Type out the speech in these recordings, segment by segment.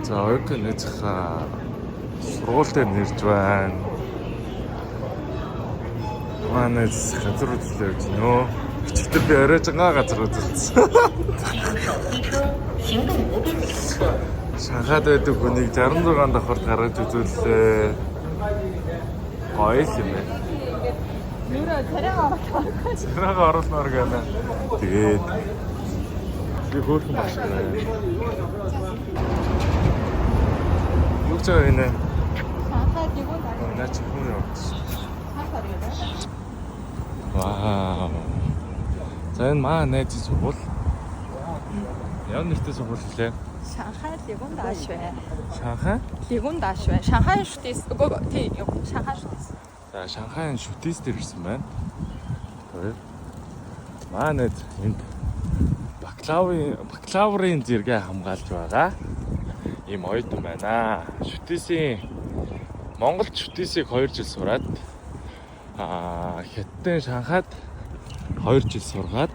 За ойг нээжих сургуультай нэрж байна. Манай газар үзлээ гэж нөө. Өчигдөр би оройж байгаа газар үзэлсэн. Шанхайд байдаг хүнийг 66 давхар гаргаж үзүүллээ. Гоё юм байна. Нүрэ царайгаа оруулмаар гэнэ. Тэгээд би хөөрхөн багш байна. Юу ч энэ. Шанхайд юу даа? Наач хүн явуулсан. Вау. За энэ маа найз сургууль. Яв нэртэй сургууль лээ? Шанхай Лигун Даашвэ. Шанхай? Лигун Даашвэ. Шанхай шүтэс. Тий, Шанхай шүтэс. За Шанхайн шүтэс дээр ирсэн байна. Тэгээд маа найз энд бакалаврын зэрэгээ хамгаалж байгаа. Ийм оюутан байна. Шүтээсийн Монголд шүтээсийг 2 жил сураад Хятадын Шанхайд 2 жил сургаад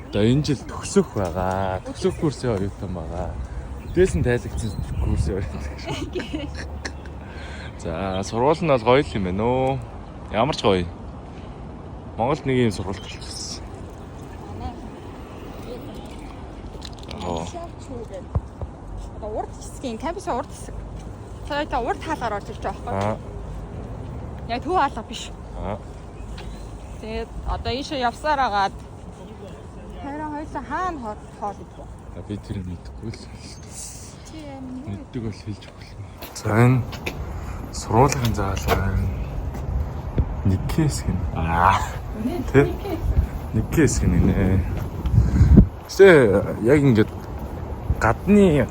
одоо энэ жил төгсөх байгаа. Төгсөх курсын оюутан байгаа. Дээс нь тайлагдсан курсын оюутан. За сургууль нь бол гоё юм байна өө. Ямар ч гоё. Монголд нэг юм сургууль болчихсон. Урд хэсгийн кампусын урд хэсэг. Та урд хаалгаар орж ирж байгаа байхгүй юу? Яг төв хаалга биш. Тэгээд одоо ийшээ явсаар агаад хайран хоёлаа хаана хоол идэх вэ? Би тэр мэдэхгүй л. Тийм. Мэддэг бол хэлж өгөх юм. За энэ сургуулийн заалаа Никэс гэнэ. Тэ? Никэс гэнэ. Гэтэ яг ингээд гадны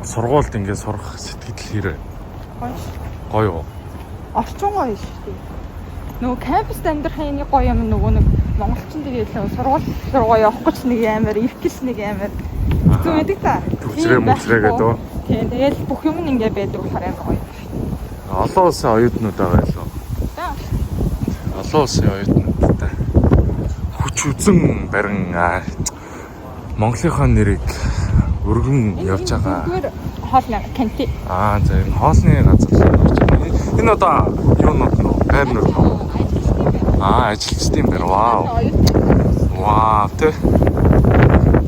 сургуульд ингээд сурах сэтгэл хэрэг. Гоё. Орчин гоё шүү дээ. Нөгөө кампуст амьдрахын нэг гоё юм нөгөө нэг монголчин тэгээд сургууль руу явах гэж нэг амар иркэс нэг амар зүг байдаг та. Төвчрээ мөчрээ гэдэг. Тийм тэгээд бүх юм ингээд байдаг болохоор амар гоё. Олон улсын оюутнууд байгаа лөө. Олон улсын оюутнуудтай хүч үзэн барин Монголынхаа нэрийг өргөн явж байгаа. Зүгээр хоолны канти. За энэ хоолны газар орж байна. Энэ одоо юунууд нөө байрнууд нөө. Ажилчдын байр. Вау. Тэ.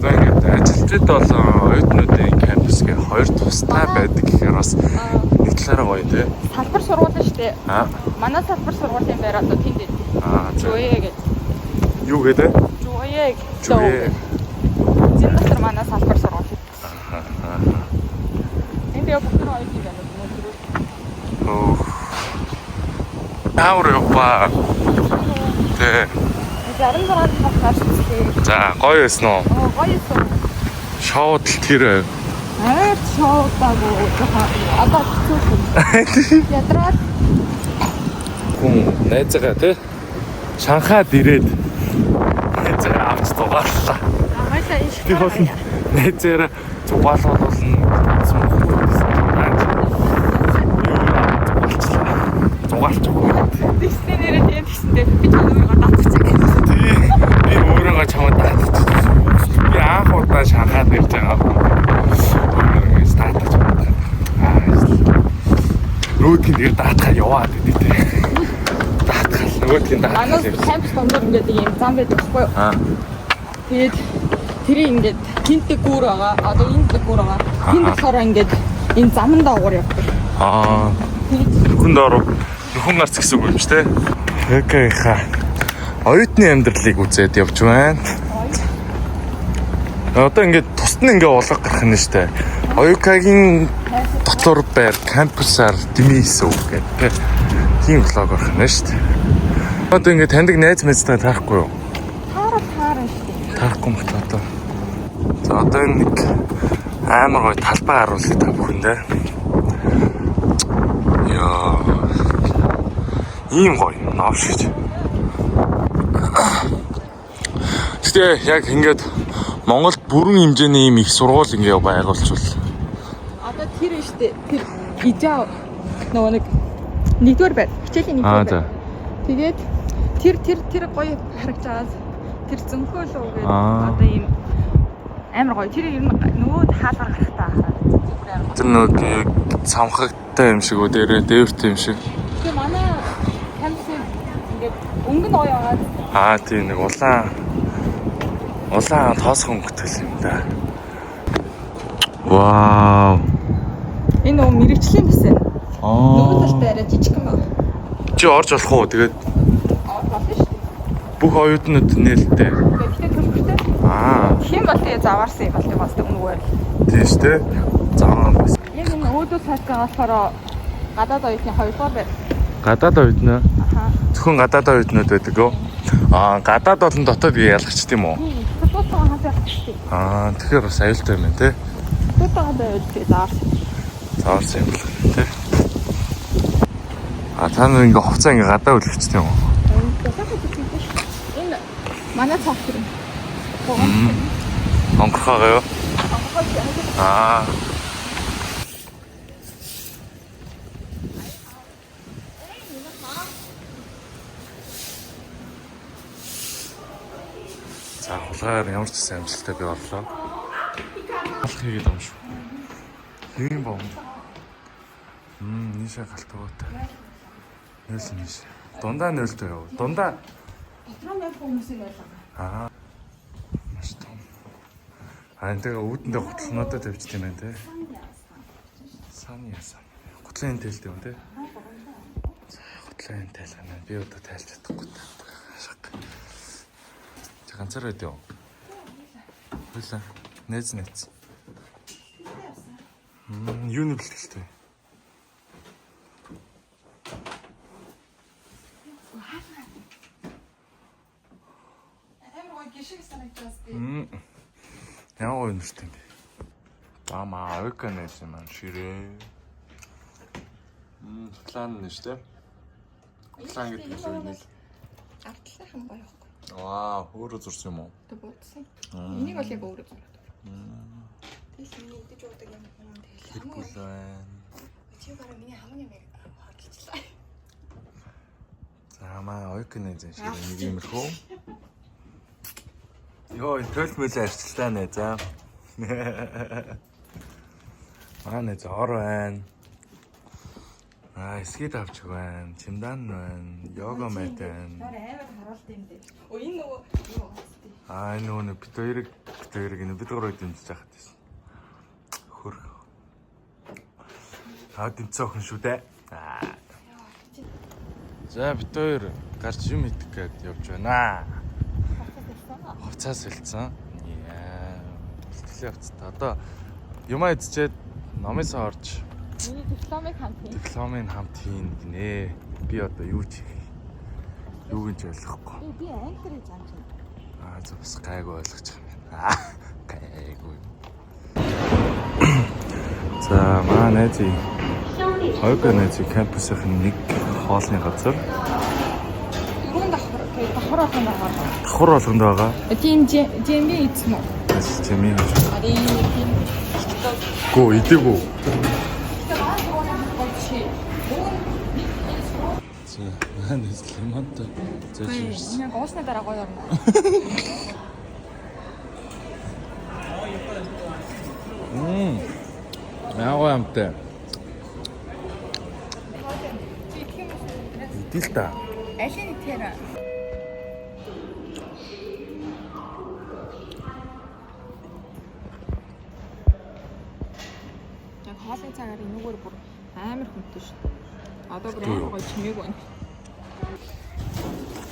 Тэгээд ажилчид бол оюутнуудын кампус гээ 2 тустай байдаг гэхээр бас нэг талаараа гоё тий. Салбар сургууль шүү дээ. Манай салбар сургуулийн байр одоо тэнд дээ. Жуе гэж. Юу гэдэг? Жуе. Жуе. Зин дотор манай салбар сургууль. Энд яг бүх хоёр юм байна. Таур яваа. Тэ. 66 тавхаар шээ. За гоё байсан уу? Гоё байсан. Шоуд л тэр. Шоудаагүй. Одоо хэцүү. Ядраад. Хүн найзгаа тий. Шанхайд ирээд найзгаа авч зугааллаа. Амаашаа иш. Би бол найзаараа зугаалуулна гэсэн юм. Зугаалч өгөө. Тэснэрээ тийм тэсэндээ би чамайгаа даатчихсан. Тий. Би өөрийгөө чамд даатчихсан. Би анх удаа Шанхайд ирж байгаа. Өөрийгөө даатчих байна. Нөгөөдгийн дээр даатахаа яваад идэв тий. Даатгал нөгөөдгийн даатгал. Манай кампус дондор ингээд ийм зам байдаг байхгүй юу? Тэгээд тэрийг ингээд гинтэг гүүр байгаа. Одоо энэ гүүр байгаа. Гинт болохоор ингээд энэ замдаа уур явдаг. Нөхөн доор нөхөн гарц гэсэн үг юм шүү дээ. Окей ха. Оюутны амьдралыг үзээд явж байна. Одоо ингээд тусад нь ингээд улга гарах нь шүү дээ. Оюукагийн дотор байр кампусаар дэмийсэн үг гэдэг. Тийм влог гарах нь шүү дээ. Одоо ингээд таньдаг найз мэдтэй таахгүй юу? Таараа шүү дээ. Таахгүй мөхт одоо. За одоо нэг амар гоё талбай харуулъя та бүхэндээ. Ийм гоё навш гэж. Гэтэ яг ингээд Монголд бүрэн хэмжээний ийм их сургууль ингээ байгуулчихвал. Одоо тэр шүү дээ. Тэр ижаа нөгөө нэг нэгдүгээр байр. Хичээлийн нэгдүгээр байр. Тэгээд тэр гоё харагдаж байгаа. Тэр зөнхөө л үгээд одоо ийм амар гоё. Тэр ер нь нөгөө хаалгаар гарахтаа хараад. Тэр нэг самхагтай юм шиг үү, дээвэртэй юм шиг. Тэгээ манай кампус ингээд өнгөн гоё байгаа. Аа тийм нэг улаан тоосхон өнгөтэй юм да. Вау. Энэ нөгөө мэрэгчлийн бас байна. Нөгөө талтай арай жижиг юм байна. Чи орж болох уу? Тэгээд Болно шүү дээ. бүх оюутнууд нээлттэй. Гэхдээ төлбөртэй. Хэм бол тэгээ заваарсан юм бол тийм бас өнгөөр. Тийм шүү дээ. Заваа бас. Яг энэ өөдөө цаашгаа болохоор гадаад оюутны 2 дугаар байр. Гадаад оюутнаа. Аха. Зөвхөн гадаад оюутнууд байдаг уу? Гадаад болон дотоод гээ ялгач тийм үү? Тутуутаа хасаа хэлчихсэн. Тэгэхээр бас аюултай юм байна те. Тутуутаа байвал тэгээ заваарсан. Заваарсан юм байна те. Та нар ингээ хувцас ингээ гадаа үлгчтэй юм уу? Энэ манай цааш юм. Онгорхоо юу? За хулгайгаар ямар ч гэсэн амжилттай би орлоо. Алх хийгээд юм шүү. Хэвэн бом. Нийшээ галтгоотой. Нэлс нийш. Дундаа нөлтөө яв. Дундаа Дотроо нэг хүмүүсийг байлгаа. Маш том. Тэгээ үүдэндээ готлонуудаа тавьчих юм байна те. Сан яасан. Готлын тэлтэй юм те. Готлын тайлгана. Би одоо тайлж чадахгүй та. Ганцаар байд юу? Хөөе. Нээц. Юуны бэлтгэлтэй? Яа гоё нэртэй юм бэ? Бамаа ойканэс юм ширээ. План нь шүү дээ. План гэдэг нь юу вэ? Артлахын гоё. Вау, өөрөө зурсан юм уу? Тэг бодсон. Энийг бол яг өөрөө зураад. Тэгэл миний идэж уудаг юм байна. Тэгэл Хэрэггүй байна. чи бараа миний хамгийн юм харчихлаа. За маа ойкнэ зэн шиг нэг юмрхүү. Йоо, энэ мөл арчлаа нэ за. Манай зор байна. Скейт авч байна. Чимдан байна. Йога мэт байна. Амар харуулт юм дээ. Энэ нөгөө юу Энэ нөгөө бид хоёрыг бид гурав дэмжиж яхад байсан. Хөр. Дэмцээ охин шүү дээ. За бид хоёр гарч юм идэх гээд явж байна. Хувцас хэлсэн. Бэлтгэлээ хувцас. Одоо юмаа идчихэд номынсаа орж Миний дипломын хамт хийн гинэ. Би одоо юу ч хийх. Юу гэж ойлгохгүй. би англи гэж амж байна. Зөв бас гайгүй ойлгож байгаа юм. Гайгүй. За маа найзы. Хоёрын найзы кампусын нэг хоолны газар. Түрүүн давхар болгонд байгаа. Давхар болгонд байгаа. Тийм жимби эзэм үү? Жимби. Ари тийм. Гоо идээгүү. Ханас лимонт зөөж. Яг уусны дараа гоё орно. Яагаа амтай. Идэл та. Алин итгээрэ. Яг хоолны цагаар энэгээр бүр амар хүнтэй шүү. Одоо бүр амар гоё чимээг байна.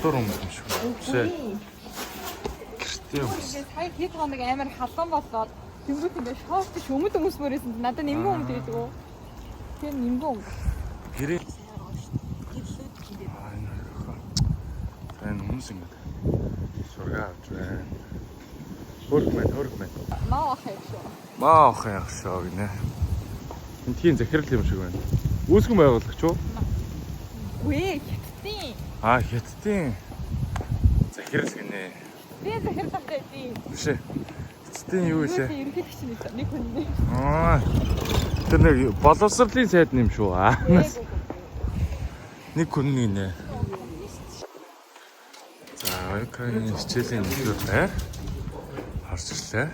Дотор юм шүү. Шээ. Гэртээ юм. Сая хэд хоног амар халуун болоод тэнгуут ингээ шоуч өмд өмсмөрөөсөн надад нингэн өмд гэдэг үү? Тэр нингэн өмд. Гэрээ. Энэ хүмүүс ингэ. Сургаа авч байна. Хөргмэн. Маа ахыг шүү. Маа ахыг шүү гинэ. Энэ тийм захирал юм шиг байна. Үүсгэн байгуулагч уу? Үгүй хятадын. Хятадын захирал гинэ. Би захиралтай тийм. Биш ээ. Хятадын юу вэ? Ерөнхийлөгч нэг хүн. Тэр нэг боловсролын сайд юм шүү. Нэг хүн нэ. За, Украиний хичээлийн нэгдүгээр байр харж ирлээ.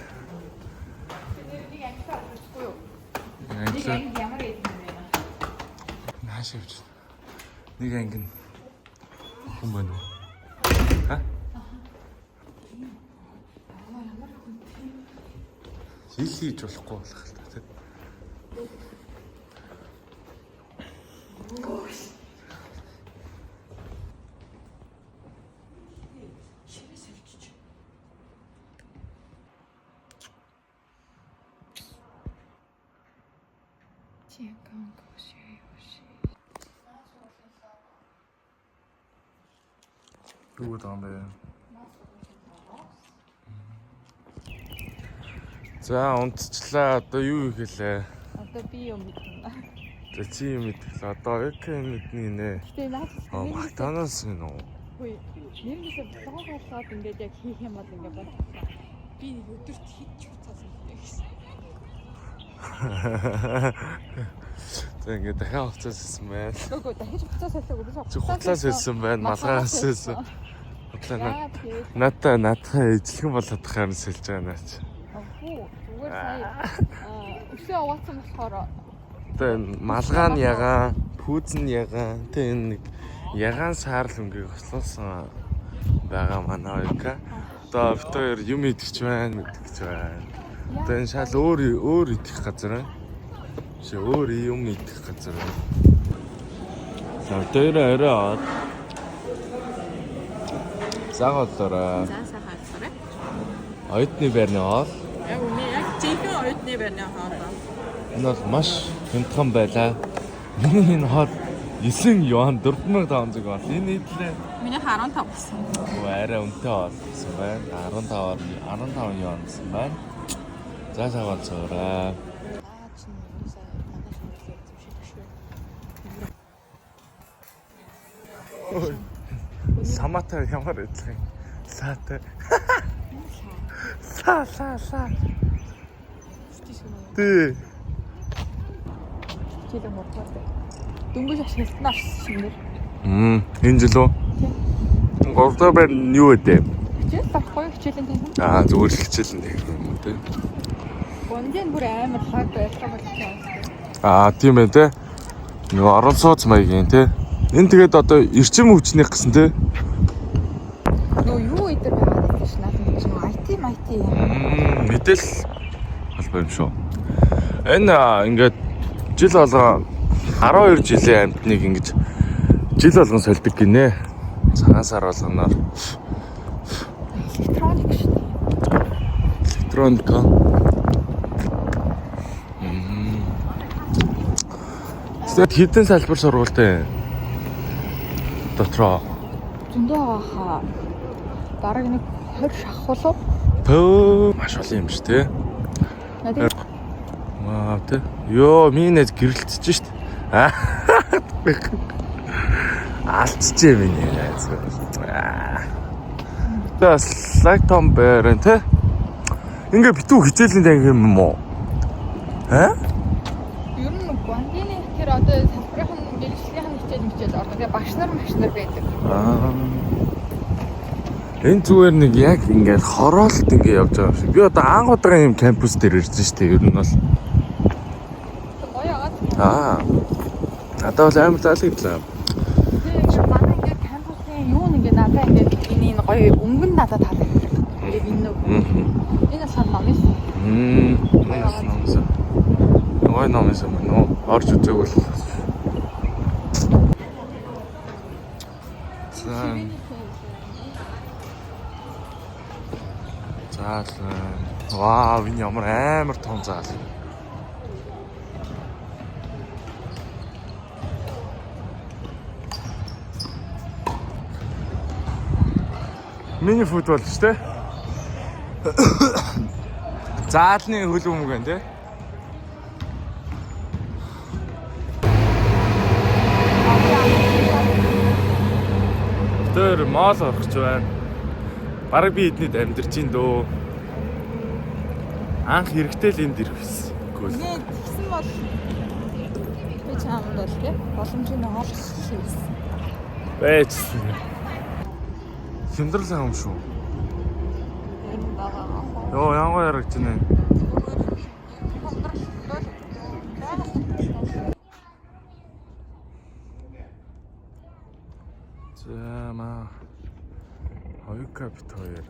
Ямар юм бэ? Нааш явж байна. Нэг анги нь хүн байна уу? Ха? Хил хийж болохгүй болох л та тийм. Юу гэдэг юм бэ? За унтчлаа. Одоо юу ихэлээ? Одоо би юм мэднэ. За чи юм мэдлээ. Одоо мэдний нэ. Гэтэ наад Магтаанаас нь уу? үгүй. Нэрнээсээ болгоод ингээд яг хийх юм бол ингээд байна. Би өдөрт хийж хуцаасан гэсэн. За ингээд дахиад хуцаас хэлсэн байна. Үгүй дахиж хуцаас хэлээгүй би Хуцаас хэлсэн байна. Малгаас хэлсэн. Натаа ижлэгэн болоод тахаар сэлж байгаа наач. Зүгээр сая өсөө угаацсан болохоор Тэгээ малгай нь ягаан, пүүз нь ягаан, тэгээ энэ нэг ягаан саарл өнгийг хослуулсан байгаа манай хоёрка. Одоо бид хоёр юм идэж байна, мэдгэж байна. Одоо энэ шал өөр идэх газар байна. Биш өөр юм идэх газар байна. За тэр орой аваад Загоолоорой. за сайхан алсараа. Оюутны байрны хоол. Яг үнэ яг жинхэнэ оюутны байрны хоол. Энэ бол маш хямдхан байлаа. Миний энэ хоол 9 юан 4500 бол энэ нийтлээ. Миний 15 болсон. Арай өнтэй болсон байна. 15 юан гэсэн байна. За Загоолоорой. Саматай ямар идлээ. Саатай. Саа. Тэ. Чилээ морхоо. Дөнгөж ашигласнаас шинээр. Энэ жил үү? Гурдаа байна юу вэ? Хичээл баггүй хичээлийн тань. Зүгээр л хичээл нэг юм үү те. Гондын бүр амар лаг байлаа болчихсон. Тийм байх те. Нөгөө орон сууц маягийн те. Энэ тэгээд одоо эрчим хүчнийх гэсэн те. Нөгөө юу идэр байгаад байна ш надад чинь IT юм. Мэдээл албаа юм шүү. Энэ ингээд жил болгоо 12 жилийн амьтныг ингэж жил болгон сольдог гинэ. Цагаан сар болгоноор Электроник шүү дээ. электроника. Тэд хідэн салбар сургуультай дотроо Зөндөө хаа бараг нэг 20 шахуулуу. Төө маш олон юм шүү те. Тэ. Йоо, минь гэрэлтэж штт. Алчжээ миний найз. Тэс лайтом бэрэн тэ. Ингээ битүү хичээлийн танги юм уу? Ер нь гондины тэр одоо салбарын мэргэжлийн хичээл ордог. Тэгээ багш нар байдаг. Энэ зүгээр нэг яг ингээд хороолт ингээ явж байгаа шиг. Би одоо анх удаа юм кампус дээр ирсэн шүү дээ. Ер нь бол. Надад бол амар таалагдлаа. Тэгээ манай ингээд кампусын юу нэг надад ингээд энэ гоё өнгөн надад таалагддаг. Яг энэ нэг. Энэ сан номис. Номис. Ой номис юм нөө. Орж үзээгүүл. Заал. Вау, энэ ямар амар том заал. Мини футбол шүү дээ. Заалны хөл өмг байна те. Тэр мал орох ч байна. Бараг би эднийд амьдарч ин дөө. Анх хэрэгтэй л энд ирэх байсан. Нэг тэгсэн бол би чамд бол те боломжийг олох хийсэн. Байцсан. Хямдрал юм шүү. Йоо, янгоо ярагч нэ. бит хоёр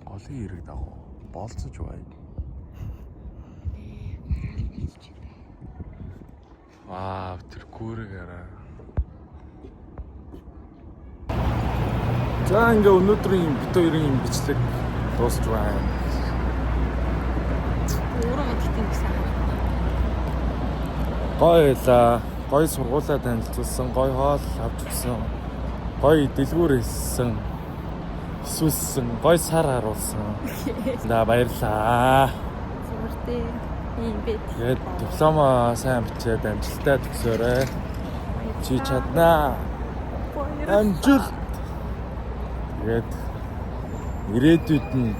голын хэрэг дагуу болцож байна. Вау, тэр гүүрэг арай. За ингээ өнөөдрийн бит хоёрын бичлэг дуусч байна. Өөрөө мэддэг гэсэн. Гоё байлаа. Гоё сургуулаа танилцуулсан, гоё хоол авч өгсөн. Гоё дэлгүүр хийсэн. Сүссэн, гоё сар харуулсан. За баярлаа. Зүгээртэй ийм бит. Тэгээд диплома сайн бичээд амжилттай төгсөөрэй. Чи чаднаа. Амжилт. Тэгээд ирээдүйд нь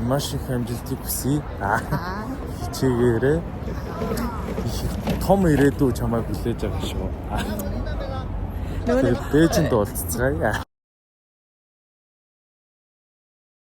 маш их амжилтыг хүсье. Хичээгээрэй. Том ирээдүй чамайг хүлээж байгаа шүү. Тэгээд дээжинд уулзцгаая.